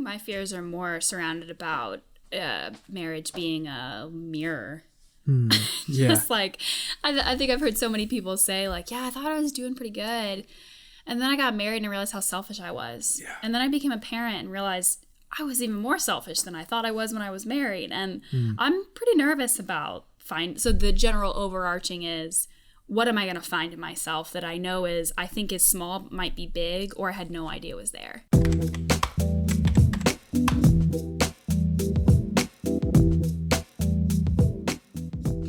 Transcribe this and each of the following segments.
think my fears are more surrounded about marriage being a mirror. Yeah. Just like, I think I've heard so many people say, like, yeah, I thought I was doing pretty good. And then I got married and I realized how selfish I was. Yeah. And then I became a parent and realized I was even more selfish than I thought I was when I was married. And I'm pretty nervous about so the general overarching is, what am I going to find in myself that I know I think is small, might be big, or I had no idea was there.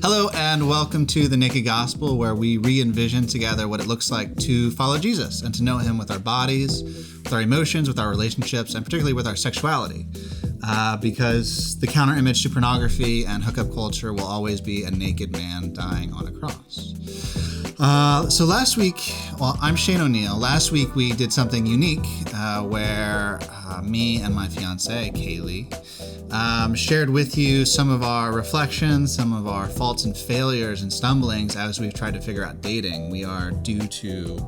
Hello and welcome to The Naked Gospel, where we re-envision together what it looks like to follow Jesus and to know him with our bodies, with our emotions, with our relationships, and particularly with our sexuality. Because the counter image to pornography and hookup culture will always be a naked man dying on a cross. So last week, I'm Shane O'Neill. Last week we did something unique where me and my fiance, Kaylee, shared with you some of our reflections, some of our faults and failures and stumblings as we've tried to figure out dating. We are due to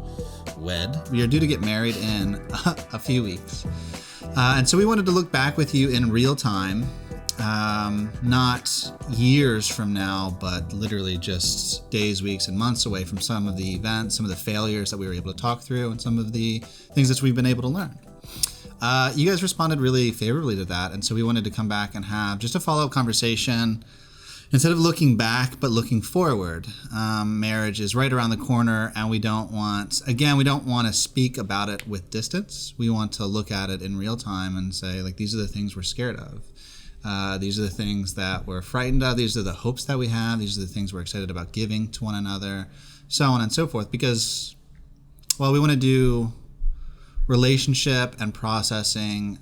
get married in a few weeks. And so we wanted to look back with you in real time, not years from now, but literally just days, weeks, and months away from some of the events, some of the failures that we were able to talk through, and some of the things that we've been able to learn. You guys responded really favorably to that, and so we wanted to come back and have just a follow-up conversation. Instead of looking back, but looking forward. Marriage is right around the corner, and we don't want to speak about it with distance. We want to look at it in real time and say, like, these are the things we're scared of. These are the things that we're frightened of. These are the hopes that we have. These are the things we're excited about giving to one another, so on and so forth. Because, well, we want to do relationship and processing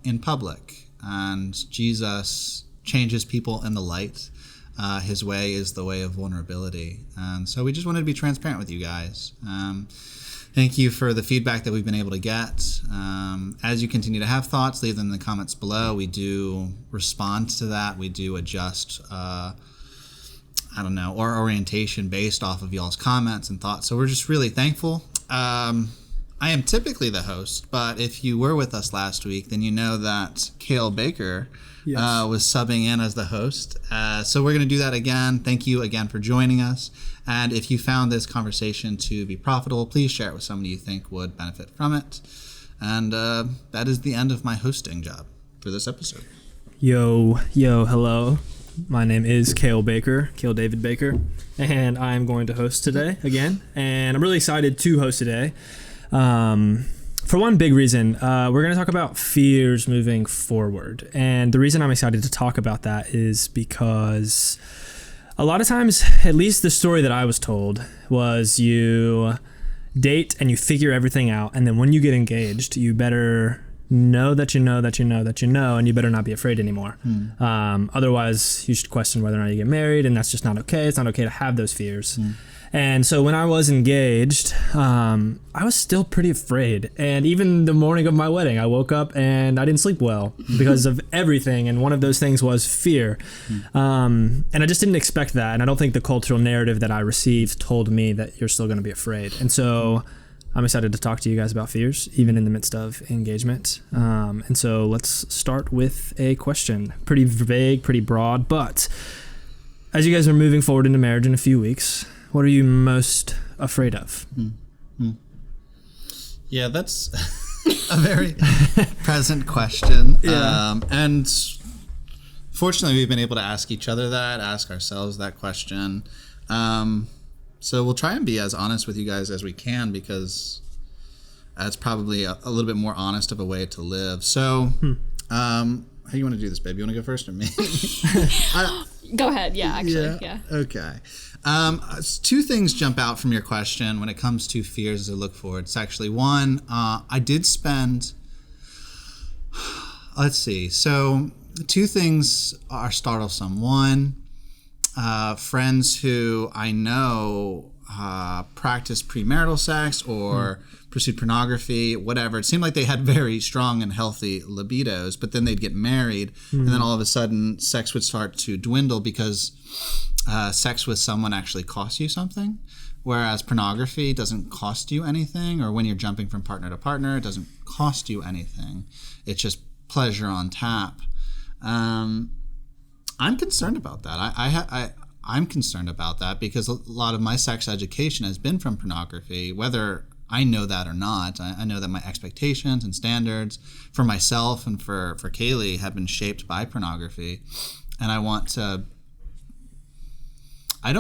in public. And Jesus changes people in the light. His way is the way of vulnerability. And so we just wanted to be transparent with you guys. Thank you for the feedback that we've been able to get. As you continue to have thoughts, leave them in the comments below. We do respond to that. We do adjust, our orientation based off of y'all's comments and thoughts. So we're just really thankful. I am typically the host, but if you were with us last week, then you know that Kaylee Baker was subbing in as the host. So we're going to do that again. Thank you again for joining us. And if you found this conversation to be profitable, please share it with somebody you think would benefit from it. And that is the end of my hosting job for this episode. Yo, hello. My name is Kaylee David Baker, and I'm going to host today again. And I'm really excited to host today. For one big reason, we're going to talk about fears moving forward. And the reason I'm excited to talk about that is because a lot of times, at least the story that I was told, was you date and you figure everything out. And then when you get engaged, you better know that you know, and you better not be afraid anymore. Otherwise, you should question whether or not you get married, and that's just not okay. It's not okay to have those fears. And so when I was engaged, I was still pretty afraid. And even the morning of my wedding, I woke up and I didn't sleep well because of everything. And one of those things was fear. And I just didn't expect that. And I don't think the cultural narrative that I received told me that you're still going to be afraid. And so I'm excited to talk to you guys about fears, even in the midst of engagement. And so let's start with a question. Pretty vague, pretty broad. But as you guys are moving forward into marriage in a few weeks, what are you most afraid of? Yeah, that's a very present question. Yeah. And fortunately, we've been able to ask ourselves that question. So we'll try and be as honest with you guys as we can, because that's probably a little bit more honest of a way to live. So how do you want to do this, babe? You want to go first or me? Go ahead. Yeah, actually. Yeah. Okay. Two things jump out from your question when it comes to fears as I look forward. It's actually one, I did spend, let's see. So two things are startlesome. One, friends who I know practiced premarital sex or pursued pornography, whatever. It seemed like they had very strong and healthy libidos, but then they'd get married, and then all of a sudden sex would start to dwindle because sex with someone actually costs you something, whereas pornography doesn't cost you anything, or when you're jumping from partner to partner, it doesn't cost you anything. It's just pleasure on tap. I'm concerned about that. I'm concerned about that because a lot of my sex education has been from pornography, whether I know that or not. I know that my expectations and standards for myself and for Kaylee have been shaped by pornography. And I don't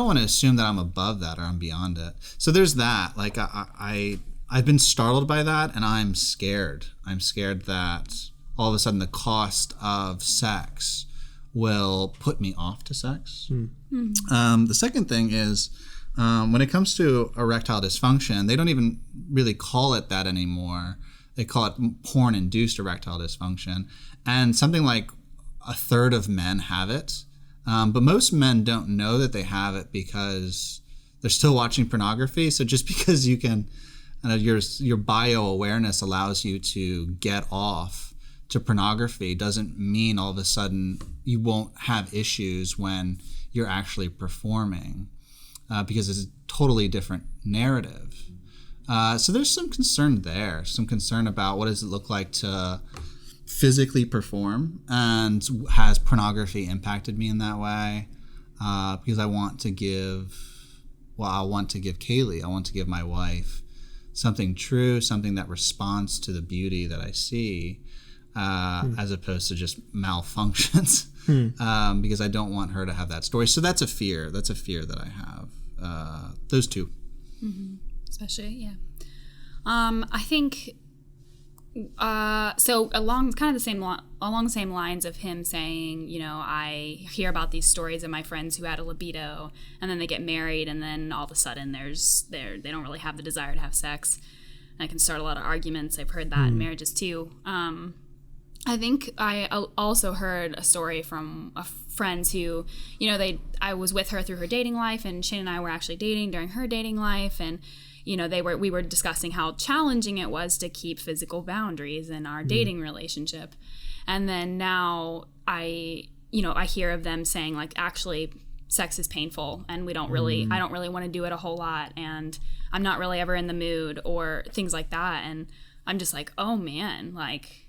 want to assume that I'm above that or I'm beyond it. So there's that. Like I've been startled by that, and I'm scared. I'm scared that all of a sudden the cost of sex will put me off to sex. The second thing is when it comes to erectile dysfunction, they don't even really call it that anymore. They call it porn-induced erectile dysfunction. And something like a third of men have it. But most men don't know that they have it because they're still watching pornography. So just because you can, your bio-awareness allows you to get off to pornography doesn't mean all of a sudden you won't have issues when you're actually performing, because it's a totally different narrative. So there's some concern there, some concern about what does it look like to physically perform, and has pornography impacted me in that way? Because I want to give Kaylee, I want to give my wife something true, something that responds to the beauty that I see, as opposed to just malfunctions. Because I don't want her to have that story. So that's a fear. That's a fear that I have. Those two. Mm-hmm. Especially, yeah. I think. So along the same lines of him saying, I hear about these stories of my friends who had a libido and then they get married and then all of a sudden they don't really have the desire to have sex. And I can start a lot of arguments. I've heard that in marriages too. I think I also heard a story from friends who, I was with her through her dating life, and Shane and I were actually dating during her dating life, and we were discussing how challenging it was to keep physical boundaries in our dating relationship. And then now I hear of them saying, like, actually sex is painful and I don't really want to do it a whole lot, and I'm not really ever in the mood, or things like that. And I'm just like, oh man, like,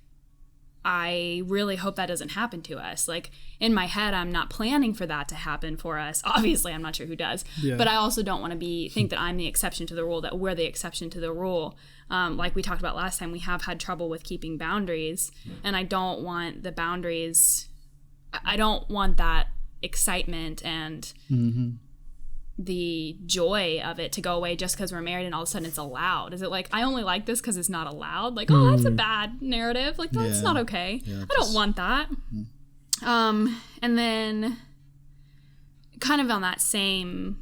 I really hope that doesn't happen to us. Like, in my head, I'm not planning for that to happen for us. Obviously, I'm not sure who does. Yeah. But I also don't want to think that I'm the exception to the rule, that we're the exception to the rule. Like we talked about last time, we have had trouble with keeping boundaries. And I don't want the boundaries, I don't want that excitement and the joy of it to go away just because we're married and all of a sudden it's allowed. Is it like, I only like this because it's not allowed? Like, oh, that's a bad narrative. Like, that's not okay. Yeah, I don't want that. And then kind of on that in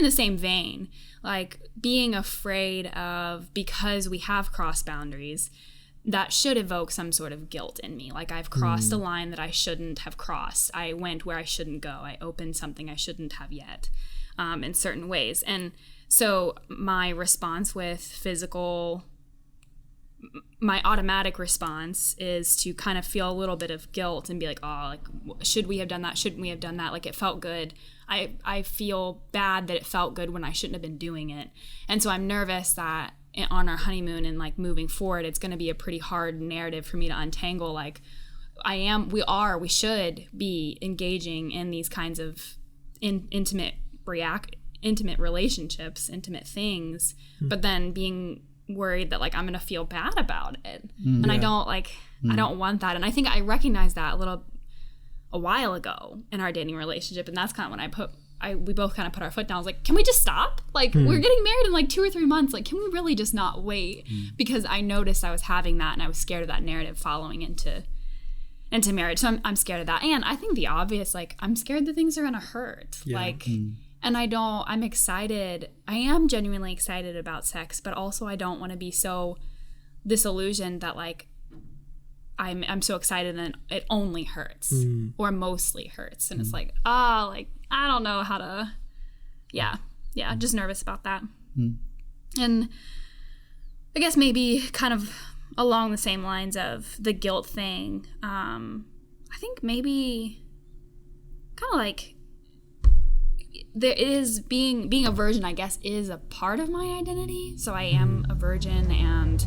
the same vein, like being afraid of, because we have crossed boundaries, that should evoke some sort of guilt in me. Like, I've crossed a line that I shouldn't have crossed. I went where I shouldn't go. I opened something I shouldn't have yet, in certain ways. And so my response with my automatic response is to kind of feel a little bit of guilt and be like, oh, like, should we have done that? Shouldn't we have done that? Like, it felt good. I feel bad that it felt good when I shouldn't have been doing it. And so I'm nervous that on our honeymoon and like moving forward, it's going to be a pretty hard narrative for me to untangle. Like, we should be engaging in these kinds of intimate relationships, intimate things, but then being worried that like I'm going to feel bad about it. And I don't want that. And I think I recognized that a while ago in our dating relationship. And that's kind of when we both kind of put our foot down. I was like, can we just stop? Like, we're getting married in like 2 or 3 months. Like, can we really just not wait? Because I noticed I was having that, and I was scared of that narrative following into marriage. So I'm scared of that. And I think the obvious, like, I'm scared that things are going to hurt. Yeah. Like, and I'm excited. I am genuinely excited about sex, but also I don't want to be so disillusioned that like, I'm so excited and it only hurts or mostly hurts. And it's like, like, I don't know how to, just nervous about that. And I guess maybe kind of along the same lines of the guilt thing, I think maybe kind of like there is being a virgin, I guess, is a part of my identity. So I am a virgin, and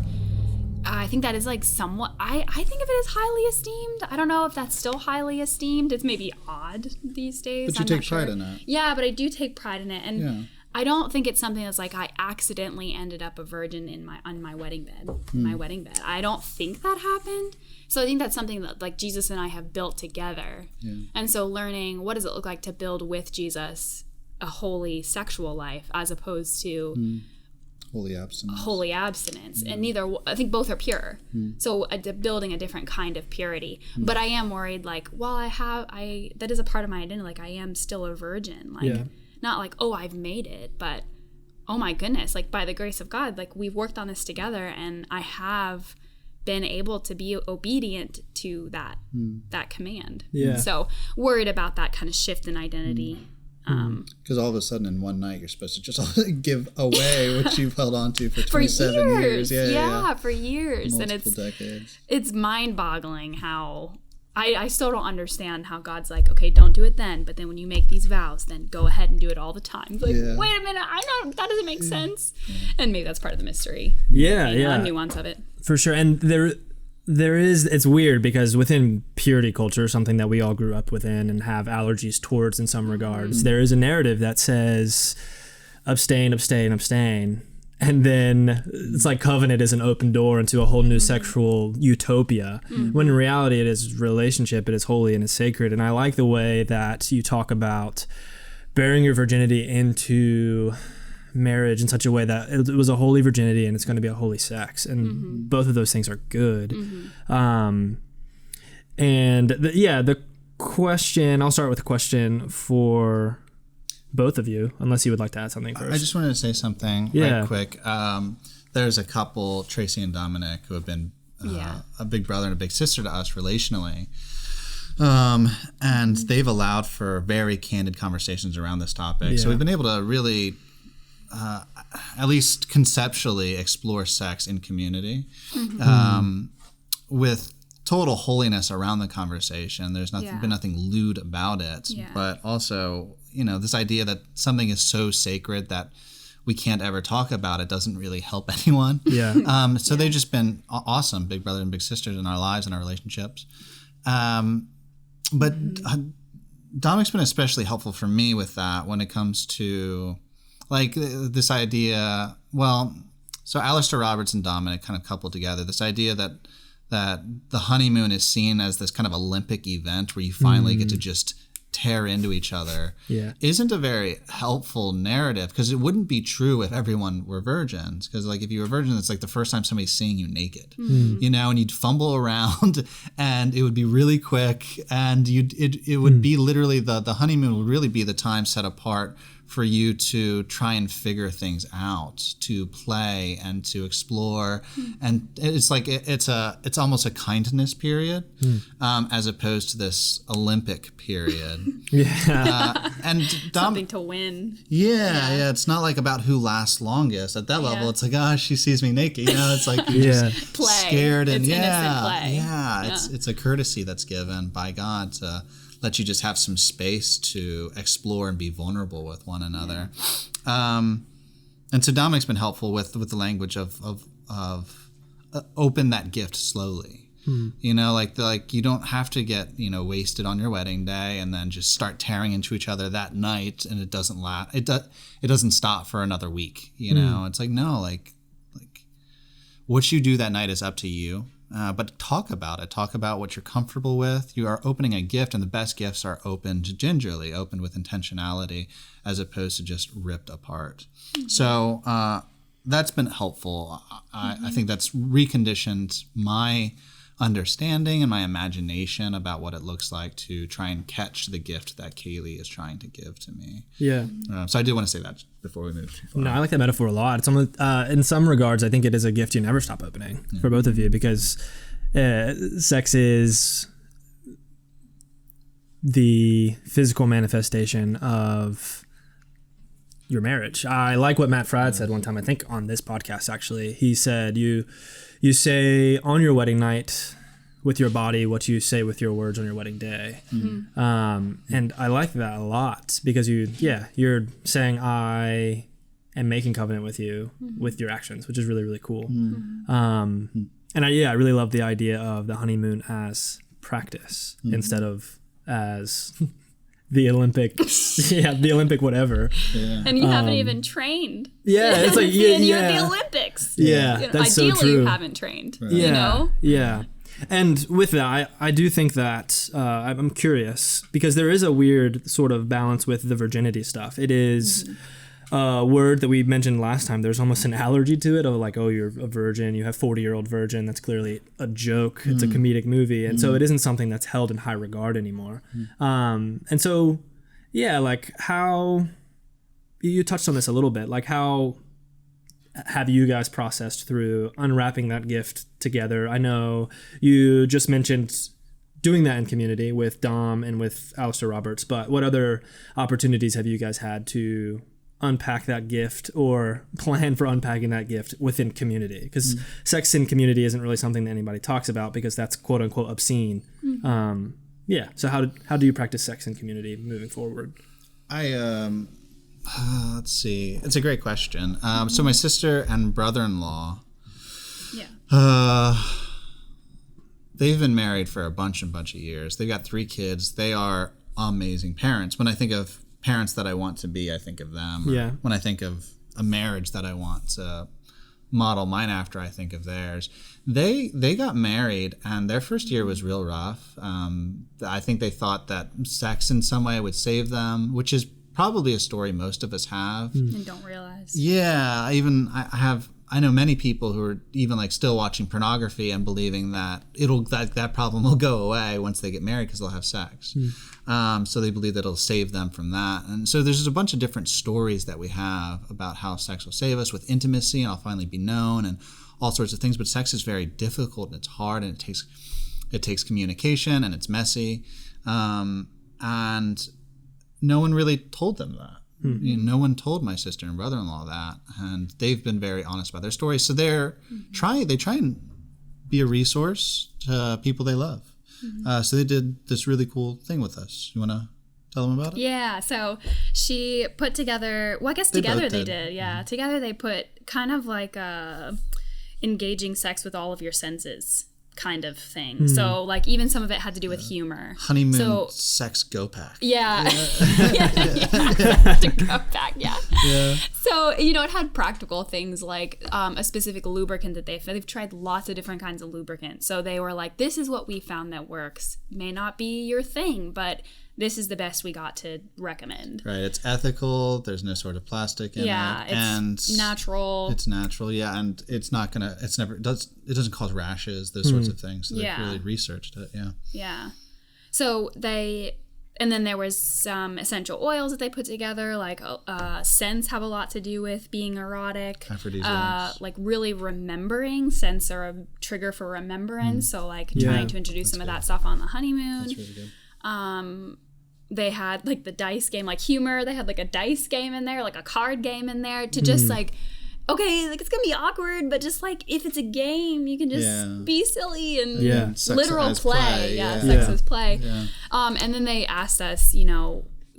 I think that is like somewhat, I think of it as highly esteemed. I don't know if that's still highly esteemed. It's maybe odd these days. But you take pride in it. Yeah, but I do take pride in it. And I don't think it's something that's like I accidentally ended up a virgin on my wedding bed. My wedding bed. I don't think that happened. So I think that's something that like Jesus and I have built together. Yeah. And so learning what does it look like to build with Jesus a holy sexual life as opposed to holy abstinence. And I think both are pure. So building a different kind of purity. But I am worried like, well, that is a part of my identity. Like I am still a virgin. Like not like, oh, I've made it, but oh my goodness, like by the grace of God, like we've worked on this together and I have been able to be obedient to that command. Yeah. So worried about that kind of shift in identity. Because all of a sudden in one night you're supposed to just give away what you've held on to for 27 years. Yeah, for years. Multiple decades. It's mind-boggling how I still don't understand how God's like, okay, don't do it then, but then when you make these vows, then go ahead and do it all the time. Like, wait a minute, I know that doesn't make sense. And maybe that's part of the mystery. The nuance of it. For sure. And there is, it's weird because within purity culture, something that we all grew up within and have allergies towards in some regards, there is a narrative that says abstain, abstain, abstain. And then it's like covenant is an open door into a whole new sexual utopia, when in reality it is relationship, it is holy and it's sacred. And I like the way that you talk about bearing your virginity into marriage in such a way that it was a holy virginity and it's going to be a holy sex. And both of those things are good. The question, I'll start with a question for both of you, unless you would like to add something first. I just wanted to say something right quick. There's a couple, Tracy and Dominic, who have been a big brother and a big sister to us relationally. And they've allowed for very candid conversations around this topic. Yeah. So we've been able to really, at least conceptually, explore sex in community with total holiness around the conversation. There's been nothing lewd about it, but also, this idea that something is so sacred that we can't ever talk about it doesn't really help anyone. They've just been awesome, big brother and big sisters in our lives and our relationships. But Dominic's been especially helpful for me with that when it comes to like this idea. Well, so Alistair Roberts and Dominic kind of coupled together this idea that the honeymoon is seen as this kind of Olympic event where you finally get to just tear into each other isn't a very helpful narrative, because it wouldn't be true if everyone were virgins. Because like if you were a virgin, it's like the first time somebody's seeing you naked, and you'd fumble around and it would be really quick, and it would be literally the honeymoon would really be the time set apart for you to try and figure things out, to play and to explore. And it's like it's almost a kindness period, as opposed to this Olympic period. And something to win. Yeah. It's not like about who lasts longest. At that level, it's like, she sees me naked. It's like you're just play. Scared and it's innocent play. It's a courtesy that's given by God to let you just have some space to explore and be vulnerable with one another. And so Dominic's been helpful with the language of open that gift slowly. Like you don't have to get, wasted on your wedding day and then just start tearing into each other that night, and it doesn't last. It doesn't stop for another week. It's like, no, like what you do that night is up to you. But talk about it. Talk about what you're comfortable with. You are opening a gift, and the best gifts are opened gingerly, opened with intentionality, as opposed to just ripped apart. So that's been helpful. I think that's reconditioned my understanding and my imagination about what it looks like to try and catch the gift that Kaylee is trying to give to me. Yeah. So I did want to say that before we move too far. No, I like that metaphor a lot. It's almost, in some regards, I think it is a gift you never stop opening for both of you, because sex is the physical manifestation of your marriage. I like what Matt Fradd said one time, I think on this podcast actually. He said, you say on your wedding night with your body what you say with your words on your wedding day. And I like that a lot, because you're saying I am making covenant with you with your actions, which is really, really cool. And I really love the idea of the honeymoon as practice instead of as the Olympics. The Olympic whatever. Yeah. And you haven't even trained. Yeah, it's like you're at the Olympics. Yeah, that's so true. Ideally, you haven't trained. Right. Yeah, you know? Yeah. And with that, I do think that I'm curious because there is a weird sort of balance with the virginity stuff. It is a word that we mentioned last time. There's almost an allergy to it of like, oh, you're a virgin. You have 40-year-old virgin. That's clearly a joke. It's a comedic movie. And so it isn't something that's held in high regard anymore. And so, yeah, like how you touched on this a little bit, like how have you guys processed through unwrapping that gift together? I know you just mentioned doing that in community with Dom and with Alistair Roberts, but what other opportunities have you guys had to unpack that gift or plan for unpacking that gift within community? Because sex in community isn't really something that anybody talks about because that's quote unquote obscene. So how do you practice sex in community moving forward? Let's see. It's a great question. So my sister and brother-in-law, they've been married for a bunch of years. They've got 3 kids. They are amazing parents. When I think of parents that I want to be, I think of them. When I think of a marriage that I want to model mine after, I think of theirs. They got married, and their first year was real rough. I think they thought that sex in some way would save them, which is probably a story most of us have and don't realize. I know many people who are even like still watching pornography and believing that that problem will go away once they get married because they'll have sex. So they believe that it'll save them from that. And so there's just a bunch of different stories that we have about how sex will save us with intimacy and I'll finally be known and all sorts of things. But sex is very difficult and it's hard and it takes communication and it's messy. And no one really told them that. No one told my sister and brother-in-law that, and they've been very honest about their stories. So they try and be a resource to people they love. So they did this really cool thing with us. You want to tell them about it? Yeah. So she put together. Well, I guess together they did. Yeah. Together they put kind of like engaging sex with all of your senses kind of thing. So like even some of it had to do with humor. Honeymoon sex go pack. Yeah. To go pack, yeah. So, it had practical things like a specific lubricant that they've tried lots of different kinds of lubricants. So they were like, this is what we found that works. May not be your thing, but this is the best we got to recommend. Right. It's ethical. There's no sort of plastic in it. It's natural. It's natural. Yeah. And it doesn't cause rashes, those sorts of things. So they've really researched it. Yeah. Yeah. So and then there was some essential oils that they put together, like scents have a lot to do with being erotic. Aphrodisiacs. Like really remembering. Scents are a trigger for remembrance. So like trying to introduce some of that stuff on the honeymoon. That's really good. They had like the dice game, like humor. They had like a dice game in there, like a card game in there to just like, okay, like it's gonna be awkward, but just like if it's a game, you can just be silly and literal play. Sex as play. Yeah. And then they asked us,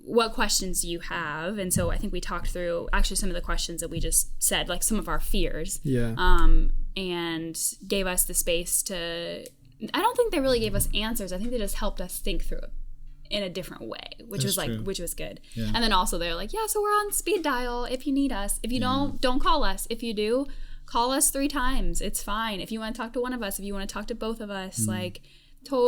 what questions do you have? And so I think we talked through actually some of the questions that we just said, like some of our fears. Yeah. And gave us the space to. I don't think they really gave us answers. I think they just helped us think through it in a different way, which was good. Yeah. And then also they're like, so we're on speed dial if you need us. If you don't call us. If you do, call us 3 times. It's fine. If you want to talk to one of us, if you want to talk to both of us,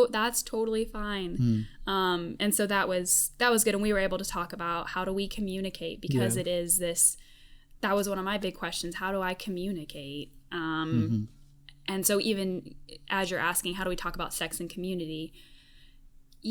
that's totally fine. And so that was good. And we were able to talk about how do we communicate because it is this, that was one of my big questions. How do I communicate? And so even as you're asking, how do we talk about sex and community?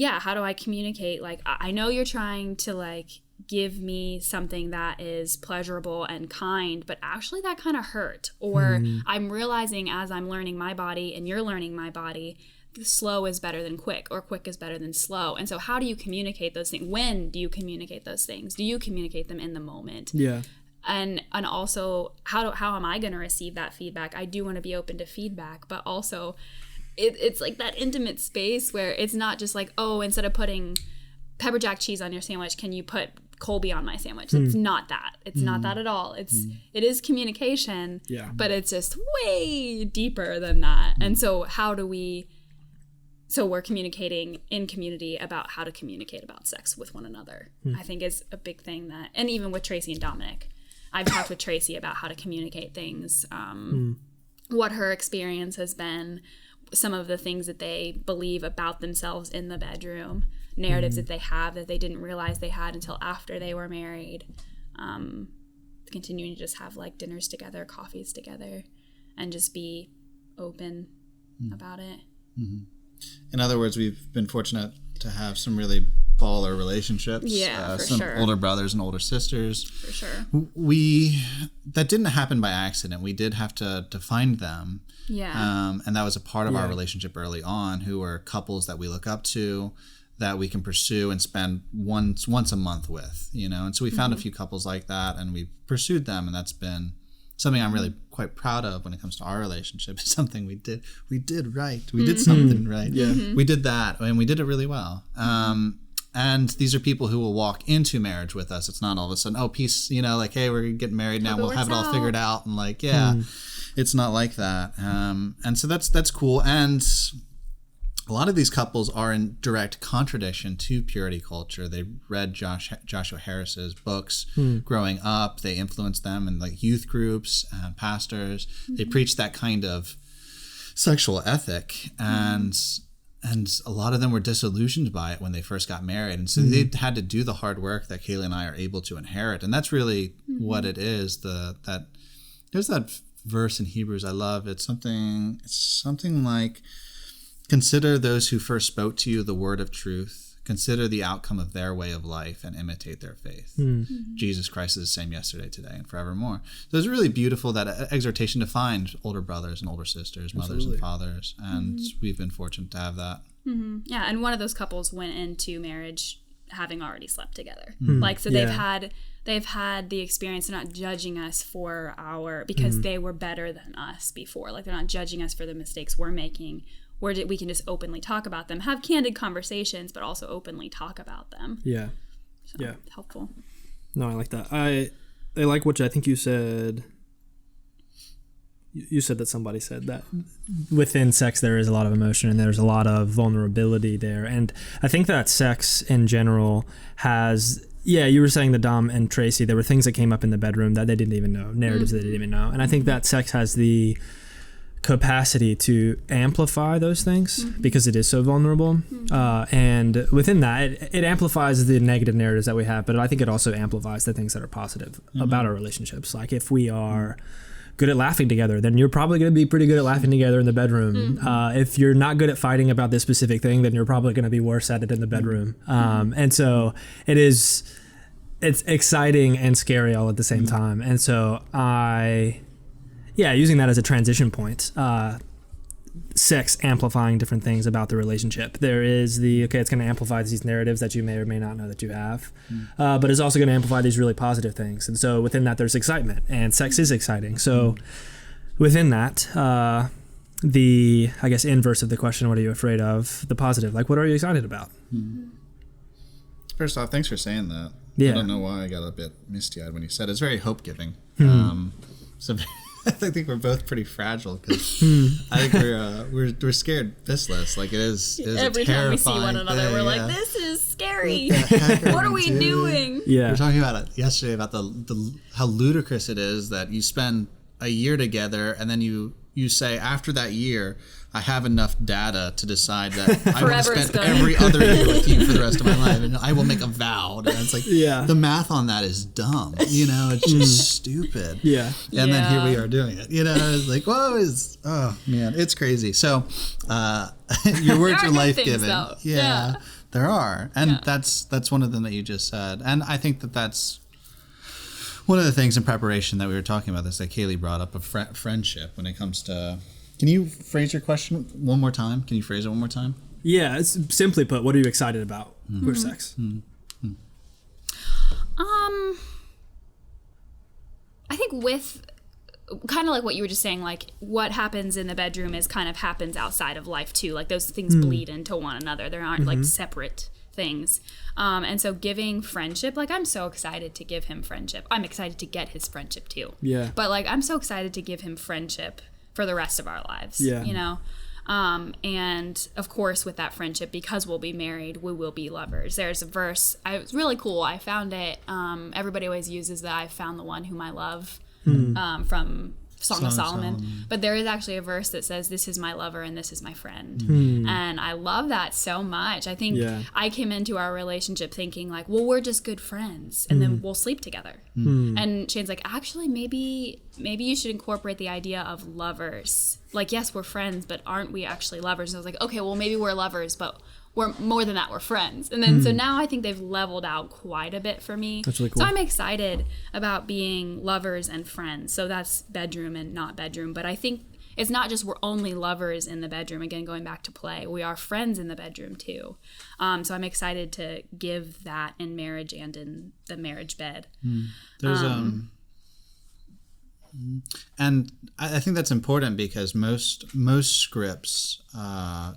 How do I communicate? Like, I know you're trying to like give me something that is pleasurable and kind, but actually that kind of hurt. Or I'm realizing as I'm learning my body and you're learning my body, slow is better than quick or quick is better than slow. And so how do you communicate those things? When do you communicate those things? Do you communicate them in the moment? Yeah. And also, how am I going to receive that feedback? I do want to be open to feedback, but also it's like that intimate space where it's not just like, oh, instead of putting pepper jack cheese on your sandwich, can you put Colby on my sandwich. It's not that. It's not that at all. It is communication, but it's just way deeper than that. And so we're communicating in community about how to communicate about sex with one another. I think is a big thing and even with Tracy and Dominic, I've talked with Tracy about how to communicate things, what her experience has been, some of the things that they believe about themselves in the bedroom, narratives that they have that they didn't realize they had until after they were married. Continuing to just have like dinners together, coffees together, and just be open about it. In other words, we've been fortunate to have some really baller relationships. Yeah, for some sure. older brothers and older sisters. For sure. That didn't happen by accident. We did have to find them. Yeah. And that was a part of our relationship early on, who are couples that we look up to, that we can pursue and spend once a month with, And so we found a few couples like that, and we pursued them, and that's been something I'm really quite proud of when it comes to our relationship. It's something we did right. We did something right. Yeah. We did that, and we did it really well. And these are people who will walk into marriage with us. It's not all of a sudden, oh, peace, like, hey, we're getting married now. We'll have it all figured out. And like, it's not like that. And so that's cool. And a lot of these couples are in direct contradiction to purity culture. They read Joshua Harris's books growing up. They influenced them in like youth groups and pastors. They preached that kind of sexual ethic, and a lot of them were disillusioned by it when they first got married. And so they had to do the hard work that Kaylee and I are able to inherit. And that's really what it is. There's that verse in Hebrews I love. It's something like, consider those who first spoke to you the word of truth. Consider the outcome of their way of life and imitate their faith. Jesus Christ is the same yesterday, today, and forevermore. So it's really beautiful, that exhortation to find older brothers and older sisters, mothers and fathers. And we've been fortunate to have that. Yeah, and one of those couples went into marriage having already slept together. They've had the experience. They're not judging us because they were better than us before. Like, they're not judging us for the mistakes we're making. We can just openly talk about them, have candid conversations, but also openly talk about them. Yeah. So, helpful. No, I like that. I like what I think you said. You said that somebody said that within sex there is a lot of emotion and there's a lot of vulnerability there. And I think that sex in general has, you were saying that Dom and Tracy, there were things that came up in the bedroom that they didn't even know, narratives they didn't even know. And I think that sex has the capacity to amplify those things because it is so vulnerable. And within that, it amplifies the negative narratives that we have, but I think it also amplifies the things that are positive about our relationships. Like, if we are good at laughing together, then you're probably going to be pretty good at laughing together in the bedroom. If you're not good at fighting about this specific thing, then you're probably going to be worse at it in the bedroom. And so it's exciting and scary all at the same time. And so using that as a transition point, sex amplifying different things about the relationship. There is it's going to amplify these narratives that you may or may not know that you have, but it's also going to amplify these really positive things. And so within that, there's excitement, and sex is exciting. So within that, the, I guess, inverse of the question, what are you afraid of? The positive, like, what are you excited about? First off, thanks for saying that. Yeah. I don't know why I got a bit misty-eyed when you said it. It's very hope-giving. So I think we're both pretty fragile, because I think we're scared pissless. Like, it is every time we see one another, thing, we're like, this is scary. What are we doing? Yeah. We were talking about it yesterday, about how ludicrous it is that you spend a year together, and then you say, after that year, I have enough data to decide that I want to spend every other year with you for the rest of my life, and I will make a vow. And it's like, the math on that is dumb. It's just stupid. Yeah. And then here we are doing it. It's like, oh man, it's crazy. So your words are life-giving. Yeah, there are. And that's one of them that you just said. And I think that's one of the things in preparation that we were talking about this, that Kaylee brought up, of friendship when it comes to... Can you phrase your question one more time? Can you phrase it one more time? Yeah, it's simply put, what are you excited about for sex? I think with kind of like what you were just saying, like what happens in the bedroom is kind of happens outside of life too. Like those things bleed into one another. There aren't like separate things. And so giving friendship, like I'm so excited to give him friendship. I'm excited to get his friendship too. Yeah. But like I'm so excited to give him friendship for the rest of our lives. Yeah. You know? And of course with that friendship, because we'll be married, we will be lovers. There's a verse, it's really cool. I found it, everybody always uses that I found the one whom I love, from Song of Solomon. But there is actually a verse that says, this is my lover and this is my friend. And I love that so much. I think I came into our relationship thinking like, well, we're just good friends and then we'll sleep together. And Shane's like, actually, maybe you should incorporate the idea of lovers. Like, yes, we're friends, but aren't we actually lovers? And I was like, okay, well, maybe we're lovers, but we're more than that, we're friends. And then so now I think they've leveled out quite a bit for me. That's really cool. So I'm excited about being lovers and friends. So that's bedroom and not bedroom. But I think it's not just we're only lovers in the bedroom. Again, going back to play, we are friends in the bedroom too. So I'm excited to give that in marriage and in the marriage bed. There's and I think that's important because most scripts,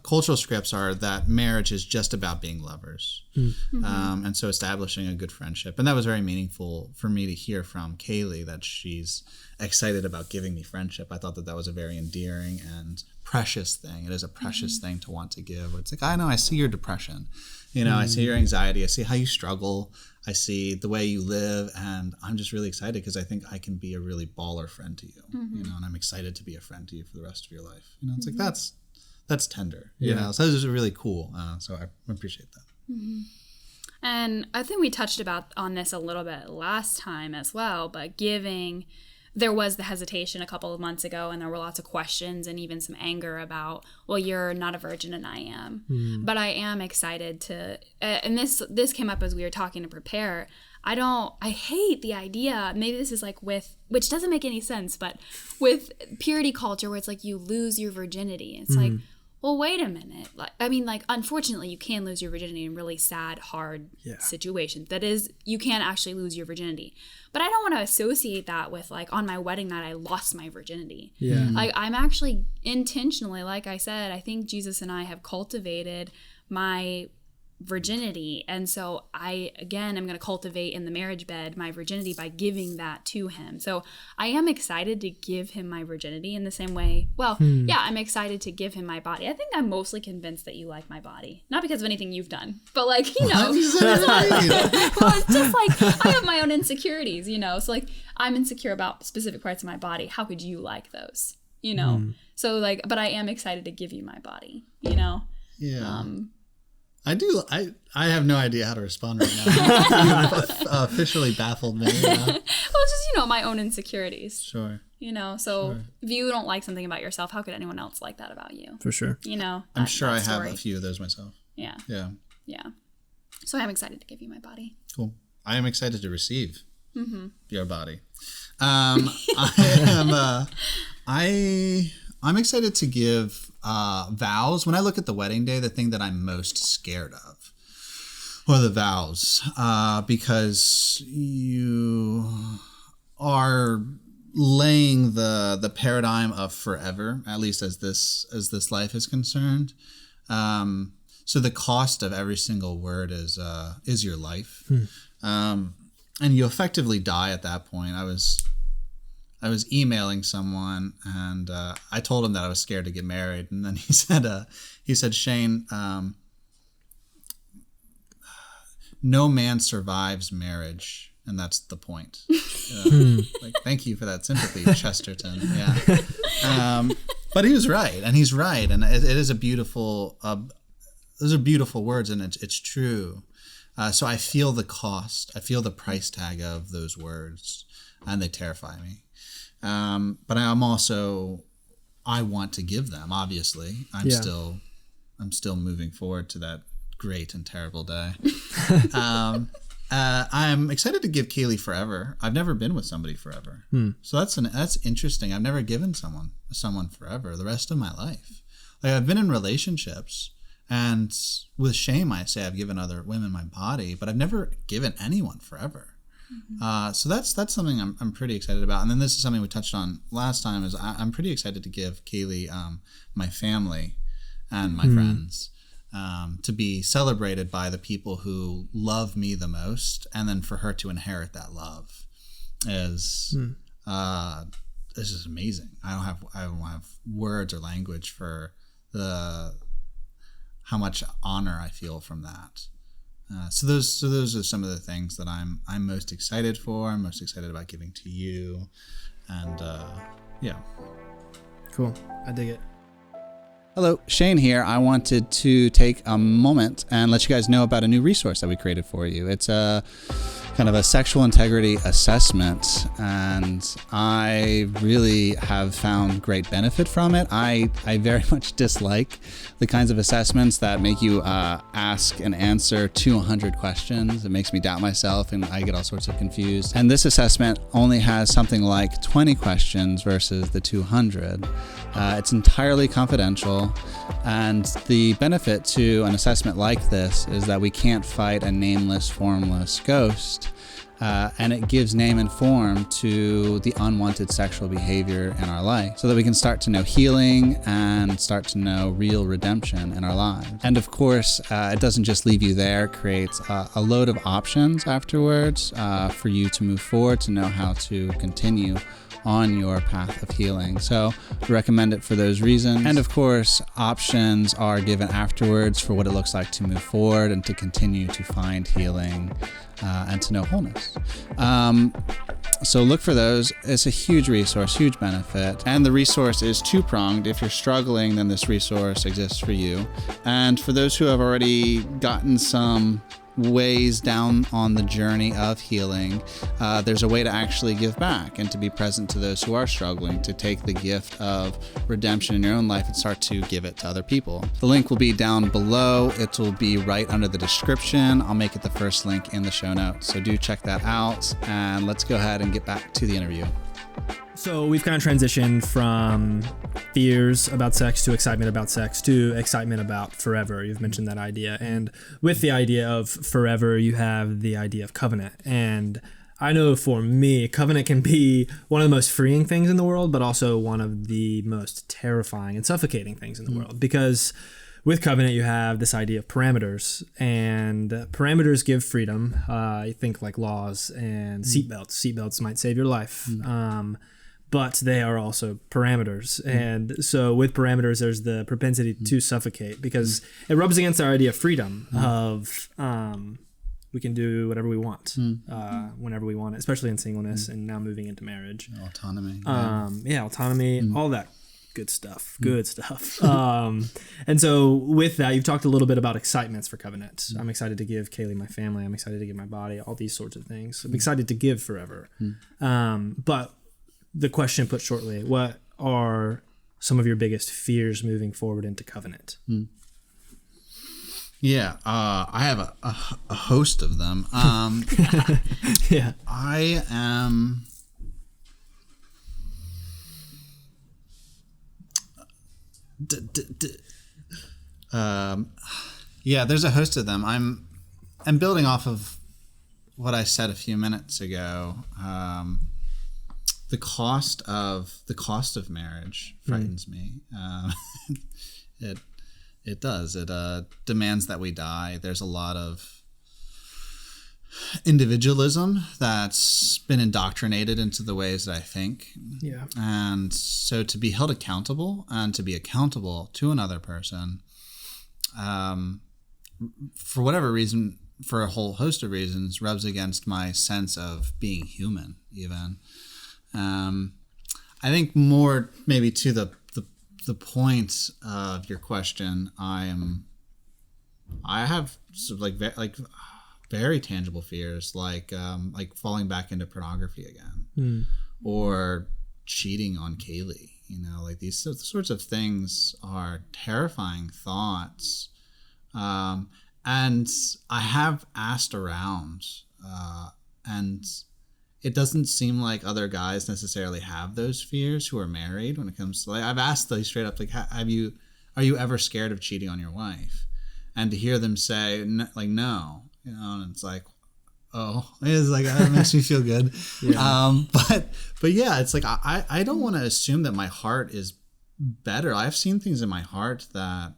cultural scripts, are that marriage is just about being lovers, and so establishing a good friendship. And that was very meaningful for me to hear from Kaylee, that she's excited about giving me friendship. I thought that was a very endearing and precious thing. It is a precious thing to want to give. It's like, I know, I see your depression, I see your anxiety, I see how you struggle, I see the way you live, and I'm just really excited because I think I can be a really baller friend to you, and I'm excited to be a friend to you for the rest of your life. It's like, that's tender, so this is really cool. So I appreciate that. And I think we touched on this a little bit last time as well, but there was the hesitation a couple of months ago, and there were lots of questions and even some anger about, well, you're not a virgin and I am. But I am excited to, and this came up as we were talking to prepare. I hate the idea, maybe this is like which doesn't make any sense, but with purity culture where it's like you lose your virginity. It's like, well, wait a minute. Unfortunately, you can lose your virginity in really sad, hard situations. That is, you can actually lose your virginity. But I don't want to associate that with, like, on my wedding night, I lost my virginity. Like, I'm actually intentionally, like I said, I think Jesus and I have cultivated my virginity, and so I again am going to cultivate in the marriage bed my virginity by giving that to him. So I am excited to give him my virginity in the same way. I'm excited to give him my body. I think I'm mostly convinced that you like my body, not because of anything you've done, but like, well, it's just like I have my own insecurities, so like I'm insecure about specific parts of my body. How could you like those, so like, but I am excited to give you my body, I do. I have no idea how to respond right now. You've officially baffled me. Well, it's just, my own insecurities. Sure. So if you don't like something about yourself, how could anyone else like that about you? For sure. I'm sure I have a few of those myself. Yeah. Yeah. Yeah. So I'm excited to give you my body. Cool. I am excited to receive your body. I'm excited to give vows. When I look at the wedding day, the thing that I'm most scared of are the vows, because you are laying the paradigm of forever, at least as this life is concerned. So the cost of every single word is your life, and you effectively die at that point. I was emailing someone, and I told him that I was scared to get married, and then he said, Shane, no man survives marriage, and that's the point. Like, thank you for that sympathy, Chesterton. Yeah, but he was right, and he's right, and it is a beautiful. Those are beautiful words, and it's true. So I feel the cost. I feel the price tag of those words, and they terrify me. But I want to give them, obviously. I'm still moving forward to that great and terrible day. I'm excited to give Kaylee forever. I've never been with somebody forever. So that's interesting. I've never given someone forever the rest of my life. Like, I've been in relationships, and with shame I say I've given other women my body, but I've never given anyone forever. So that's something I'm pretty excited about. And then this is something we touched on last time. Is I'm pretty excited to give Kaylee my family and my friends to be celebrated by the people who love me the most, and then for her to inherit that love is this is amazing. I don't have words or language for how much honor I feel from that. So those are some of the things that I'm most excited for. I'm most excited about giving to you, and yeah. Cool. I dig it. Hello, Shane here. I wanted to take a moment and let you guys know about a new resource that we created for you. It's a kind of a sexual integrity assessment, and I really have found great benefit from it. I very much dislike the kinds of assessments that make you ask and answer 200 questions. It makes me doubt myself, and I get all sorts of confused. And this assessment only has something like 20 questions versus the 200. It's entirely confidential, and the benefit to an assessment like this is that we can't fight a nameless, formless ghost, and it gives name and form to the unwanted sexual behavior in our life so that we can start to know healing and start to know real redemption in our lives. And of course, it doesn't just leave you there. It creates a load of options afterwards for you to move forward, to know how to continue on your path of healing. So I recommend it for those reasons. And of course, options are given afterwards for what it looks like to move forward and to continue to find healing and to know wholeness. So look for those. It's a huge resource, huge benefit. And the resource is two-pronged. If you're struggling, then this resource exists for you. And for those who have already gotten some ways down on the journey of healing, there's a way to actually give back and to be present to those who are struggling, to take the gift of redemption in your own life and start to give it to other people. The link will be down below. It will be right under the description. I'll make it the first link in the show notes. So do check that out, and let's go ahead and get back to the interview. So we've kind of transitioned from fears about sex to excitement about sex to excitement about forever. You've mentioned that idea. And with the idea of forever, you have the idea of covenant. And I know for me, covenant can be one of the most freeing things in the world, but also one of the most terrifying and suffocating things in the world. Because with covenant, you have this idea of parameters, and parameters give freedom. I think like laws and seatbelts. Seatbelts might save your life. But they are also parameters. And so with parameters, there's the propensity to suffocate, because it rubs against our idea of freedom of we can do whatever we want whenever we want it, especially in singleness and now moving into marriage. Autonomy. Autonomy, all that good stuff. And so with that, you've talked a little bit about excitements for covenant. I'm excited to give Kaylee my family. I'm excited to give my body, all these sorts of things. I'm excited to give forever. But the question put shortly, what are some of your biggest fears moving forward into covenant? Yeah, I have a host of them. Yeah. I am... yeah, there's a host of them. I'm building off of what I said a few minutes ago. The cost of marriage frightens me. It does. It demands that we die. There's a lot of individualism that's been indoctrinated into the ways that I think. Yeah. And so to be held accountable and to be accountable to another person, for whatever reason, for a whole host of reasons, rubs against my sense of being human, even. I think more maybe to the point of your question, I have sort of very tangible fears, like falling back into pornography again, or cheating on Kaylee. Like these sorts of things are terrifying thoughts. And I have asked around, and it doesn't seem like other guys necessarily have those fears who are married when it comes to, I've asked straight up, are you ever scared of cheating on your wife? And to hear them say, no, and it's like, oh, it's like, that makes me feel good. Yeah. But yeah, it's like, I don't want to assume that my heart is better. I've seen things in my heart that,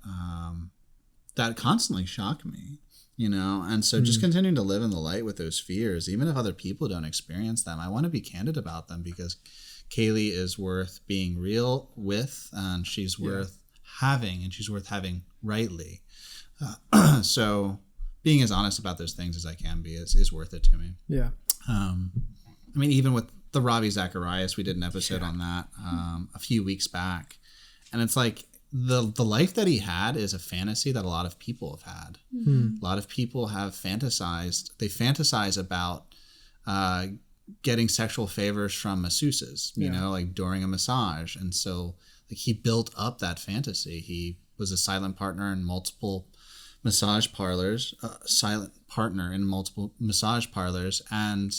that constantly shock me, and so just continuing to live in the light with those fears, even if other people don't experience them, I want to be candid about them, because Kaylee is worth being real with, and she's worth having, and she's worth having rightly. So being as honest about those things as I can be is worth it to me. Yeah. I mean, even with the Ravi Zacharias, we did an episode on that a few weeks back, and it's like the life that he had is a fantasy that a lot of people have had. A lot of people have fantasized. They fantasize about getting sexual favors from masseuses, like during a massage, and so like he built up that fantasy. He was a silent partner in multiple massage parlors, and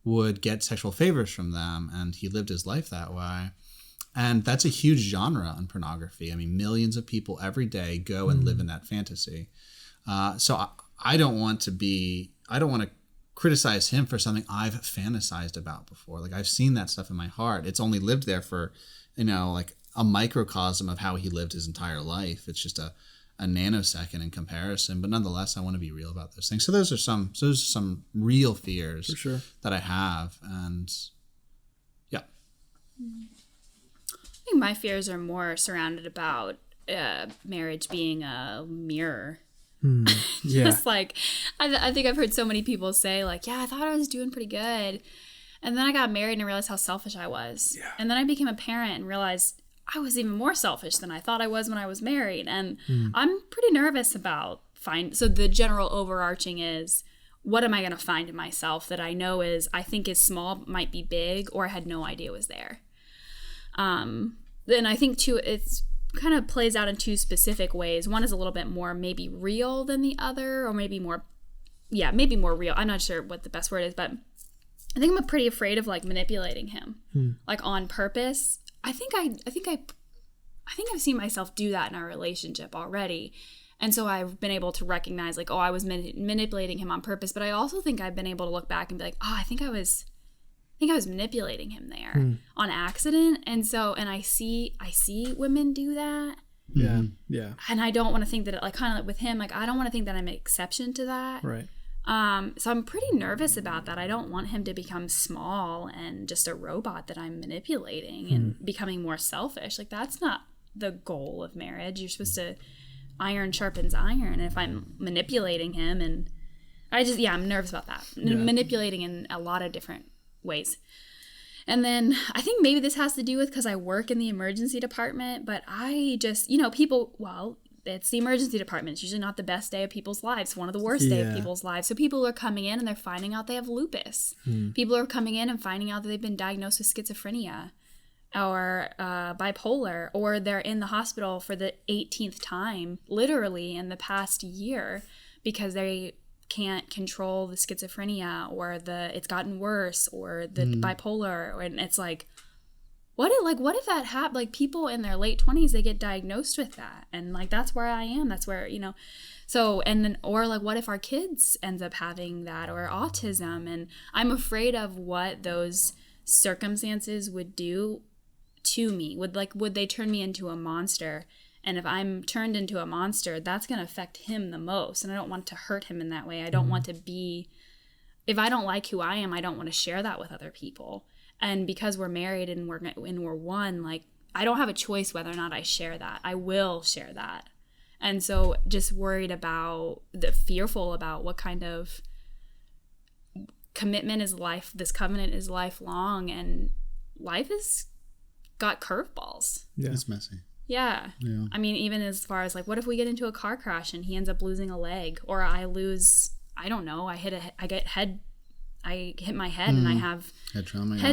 would get sexual favors from them, and he lived his life that way. And that's a huge genre in pornography. I mean, millions of people every day go and live in that fantasy. So I don't want to criticize him for something I've fantasized about before. Like, I've seen that stuff in my heart. It's only lived there for, like a microcosm of how he lived his entire life. It's just a nanosecond in comparison, but nonetheless, I want to be real about those things. So those are some real fears for sure that I have. And yeah. I think my fears are more surrounded about marriage being a mirror. Yeah. Just like, I think I've heard so many people say, like, yeah, I thought I was doing pretty good. And then I got married and I realized how selfish I was. Yeah. And then I became a parent and realized I was even more selfish than I thought I was when I was married. And I'm pretty nervous about so the general overarching is, what am I going to find in myself that I know I think is small, might be big, or I had no idea was there. And I think too, it's kind of plays out in two specific ways. One is a little bit more maybe real than the other, or maybe more real. I'm not sure what the best word is, but I think I'm pretty afraid of like manipulating him, like on purpose. I think I've seen myself do that in our relationship already. And so I've been able to recognize like, oh, I was manipulating him on purpose. But I also think I've been able to look back and be like, oh, I think I was manipulating him there on accident. And so, and I see women do that. Yeah. Yeah. And I don't want to think that like, kind of like with him, like, I don't want to think that I'm an exception to that. Right. So I'm pretty nervous about that. I don't want him to become small and just a robot that I'm manipulating and becoming more selfish. Like, that's not the goal of marriage. You're supposed to iron sharpens iron. And if I'm manipulating him, and I'm nervous about that. Manipulating in a lot of different ways. And then I think maybe this has to do with because I work in the emergency department, but I just, it's the emergency department. It's usually not the best day of people's lives, one of the worst day of people's lives. So people are coming in and they're finding out they have lupus. People are coming in and finding out that they've been diagnosed with schizophrenia or bipolar, or they're in the hospital for the 18th time, literally in the past year, because they can't control the schizophrenia, or it's gotten worse, or the bipolar, and it's like, what if that happened? Like, people in their late 20s, they get diagnosed with that, and like, that's where I am. That's where, so, and then, or like, what if our kids ends up having that, or autism? And I'm afraid of what those circumstances would do to me. Would they turn me into a monster? And if I'm turned into a monster, that's going to affect him the most. And I don't want to hurt him in that way. I don't want to be, if I don't like who I am, I don't want to share that with other people. And because we're married and we're one, like, I don't have a choice whether or not I share that. I will share that. And so just worried about, fearful about what kind of commitment is life, this covenant is lifelong, and life has got curveballs. Yeah. It's messy. Yeah. I mean, even as far as like, what if we get into a car crash and he ends up losing a leg, or I don't know, I hit my head and I have head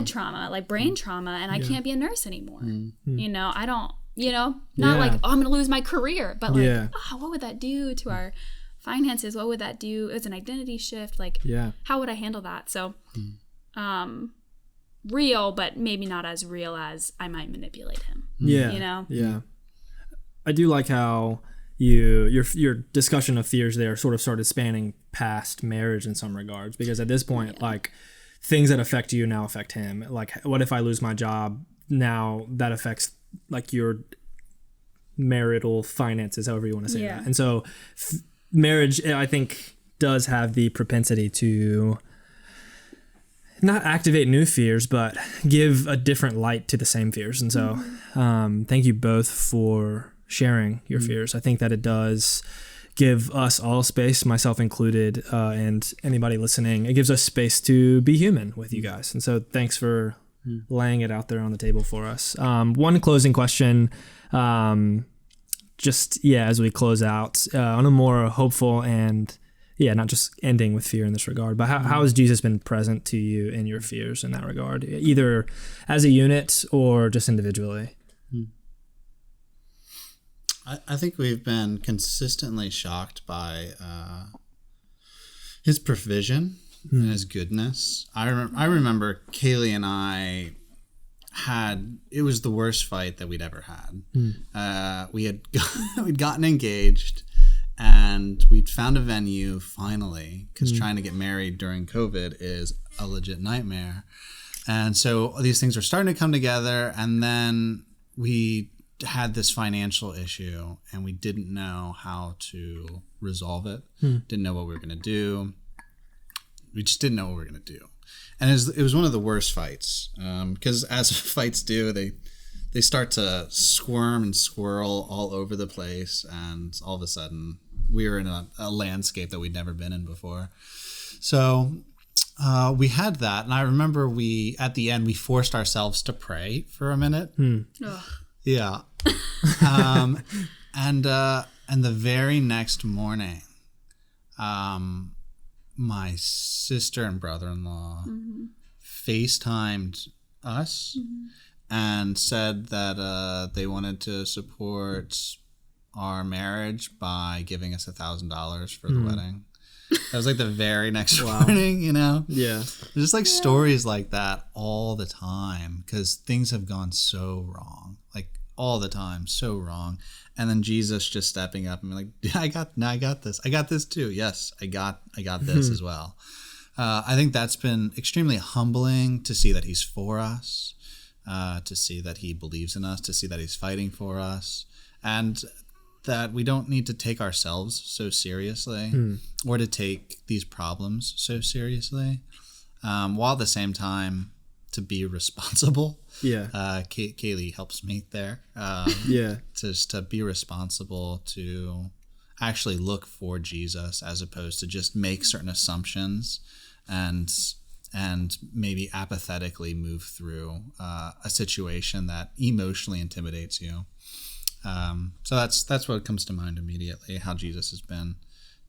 trauma, like brain trauma, and I can't be a nurse anymore. I don't, not like, oh, I'm going to lose my career, but like, what would that do to our finances? What would that do? It's an identity shift. Like, how would I handle that? So, real, but maybe not as real as I might manipulate him. Yeah. I do like how, your discussion of fears there sort of started spanning past marriage in some regards, because at this point, like, things that affect you now affect him. Like, what if I lose my job? Now that affects, like, your marital finances, however you want to say that. And so marriage, I think, does have the propensity to not activate new fears, but give a different light to the same fears. And so thank you both for sharing your fears. I think that it does give us all space, myself included, and anybody listening, it gives us space to be human with you guys. And so thanks for laying it out there on the table for us. One closing question, as we close out, on a more hopeful and not just ending with fear in this regard, but how has Jesus been present to you in your fears in that regard, either as a unit or just individually? I think we've been consistently shocked by his provision and his goodness. I remember Kaylee and I it was the worst fight that we'd ever had. We'd gotten engaged, and we'd found a venue finally, because trying to get married during COVID is a legit nightmare. And so these things were starting to come together, and then we had this financial issue, and we didn't know how to resolve it. Didn't know what we were going to do. We just didn't know what we were going to do. And it was one of the worst fights, because as fights do, they start to squirm and swirl all over the place, and all of a sudden we were in a landscape that we'd never been in before. So we had that, and I remember at the end we forced ourselves to pray for a minute. Yeah. And the very next morning, my sister and brother-in-law FaceTimed us and said that they wanted to support our marriage by giving us $1,000 for the wedding. That was like the very next morning, you know? Yeah. There's just like stories like that all the time, because things have gone so wrong, like all the time, so wrong. And then Jesus just stepping up and being like, I got this. I got this too. Yes, I got this as well. I think that's been extremely humbling to see that he's for us, to see that he believes in us, to see that he's fighting for us, and that we don't need to take ourselves so seriously or to take these problems so seriously, while at the same time to be responsible. Yeah. Kaylee helps me there. Just to be responsible, to actually look for Jesus as opposed to just make certain assumptions and maybe apathetically move through a situation that emotionally intimidates you. So that's what comes to mind immediately, how Jesus has been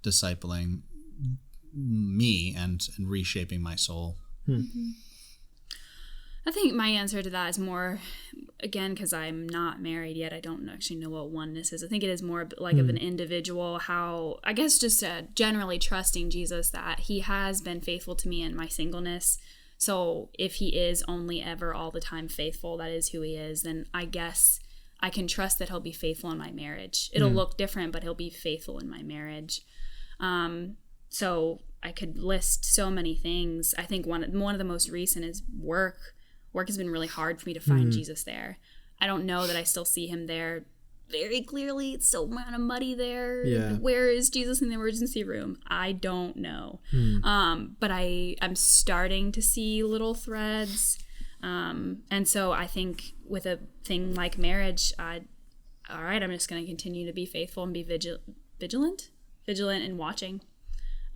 discipling me and reshaping my soul. I think my answer to that is more, again, because I'm not married yet, I don't actually know what oneness is. I think it is more like of an individual, how, I guess just generally trusting Jesus, that he has been faithful to me in my singleness. So if he is only ever all the time faithful, that is who he is, then I guess I can trust that he'll be faithful in my marriage. It'll look different, but he'll be faithful in my marriage. So I could list so many things. I think one of the most recent is work. Work has been really hard for me to find Jesus there. I don't know that I still see him there very clearly. It's still kind of muddy there. Yeah. Where is Jesus in the emergency room? I don't know. But I'm starting to see little threads. And so I think with a thing like marriage, all right, I'm just going to continue to be faithful and be vigilant and watching.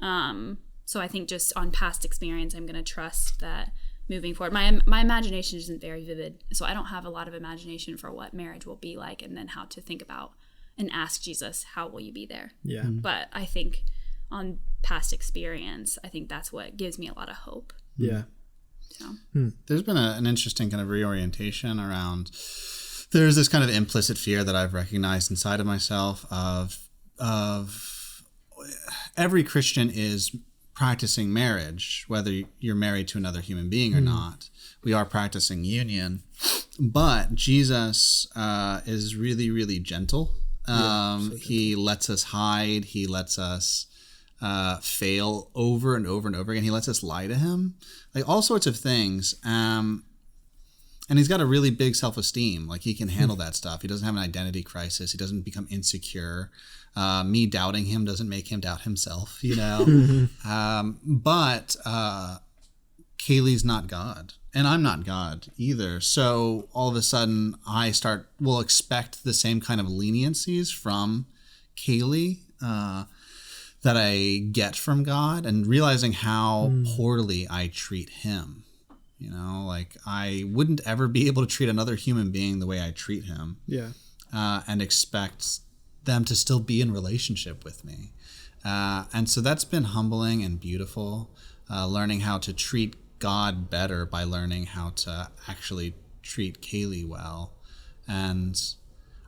So I think just on past experience, I'm going to trust that moving forward. My imagination isn't very vivid, so I don't have a lot of imagination for what marriage will be like, and then how to think about and ask Jesus, how will you be there? Yeah. But I think on past experience, I think that's what gives me a lot of hope. Yeah. So there's been an interesting kind of reorientation around. There's this kind of implicit fear that I've recognized inside of myself of every Christian is practicing marriage, whether you're married to another human being or not. We are practicing union, but Jesus is really, really gentle He lets us hide. He lets us fail over and over and over again. He lets us lie to him, like all sorts of things. And he's got a really big self-esteem. Like he can handle that stuff. He doesn't have an identity crisis. He doesn't become insecure. Me doubting him doesn't make him doubt himself, you know? But Kaylee's not God. And I'm not God either. So all of a sudden will expect the same kind of leniencies from Kaylee that I get from God, and realizing how poorly I treat him. You know, like I wouldn't ever be able to treat another human being the way I treat him. Yeah. And expect them to still be in relationship with me. And so that's been humbling and beautiful, learning how to treat God better by learning how to actually treat Kaylee well. And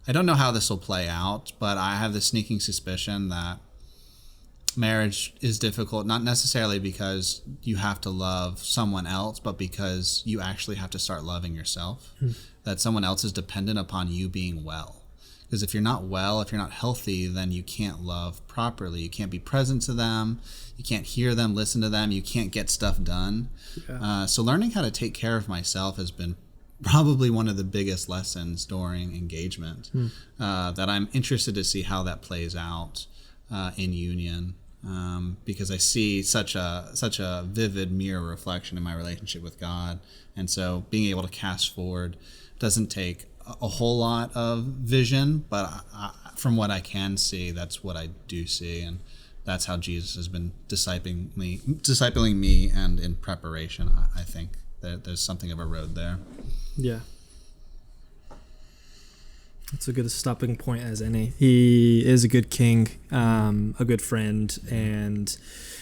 I don't know how this will play out, but I have the sneaking suspicion that marriage is difficult, not necessarily because you have to love someone else, but because you actually have to start loving yourself. That someone else is dependent upon you being well. Because if you're not well, if you're not healthy, then you can't love properly. You can't be present to them. You can't hear them, listen to them. You can't get stuff done. Yeah. So learning how to take care of myself has been probably one of the biggest lessons during engagement, that I'm interested to see how that plays out in union, because I see such a vivid mirror reflection in my relationship with God. And so being able to cast forward doesn't take a whole lot of vision, but from what I can see, that's what I do see, and that's how Jesus has been discipling me, and in preparation, I think that there's something of a road there. Yeah. It's a good stopping point as any. He is a good king, a good friend, and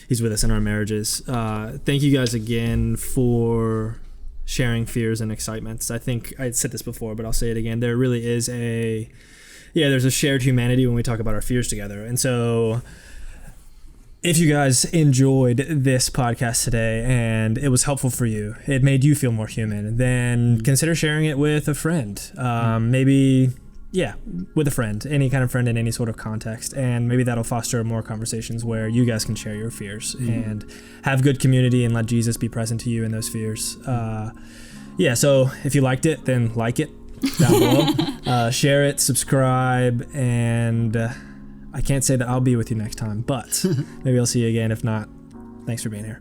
he's with us in our marriages. Thank you guys again for sharing fears and excitements. I think I said this before, but I'll say it again. There really is there's a shared humanity when we talk about our fears together. And so if you guys enjoyed this podcast today and it was helpful for you, it made you feel more human, then consider sharing it with a friend. With a friend, any kind of friend in any sort of context. And maybe that'll foster more conversations where you guys can share your fears and have good community and let Jesus be present to you in those fears. So if you liked it, then like it down below. Share it, subscribe, and I can't say that I'll be with you next time, but maybe I'll see you again. If not, thanks for being here.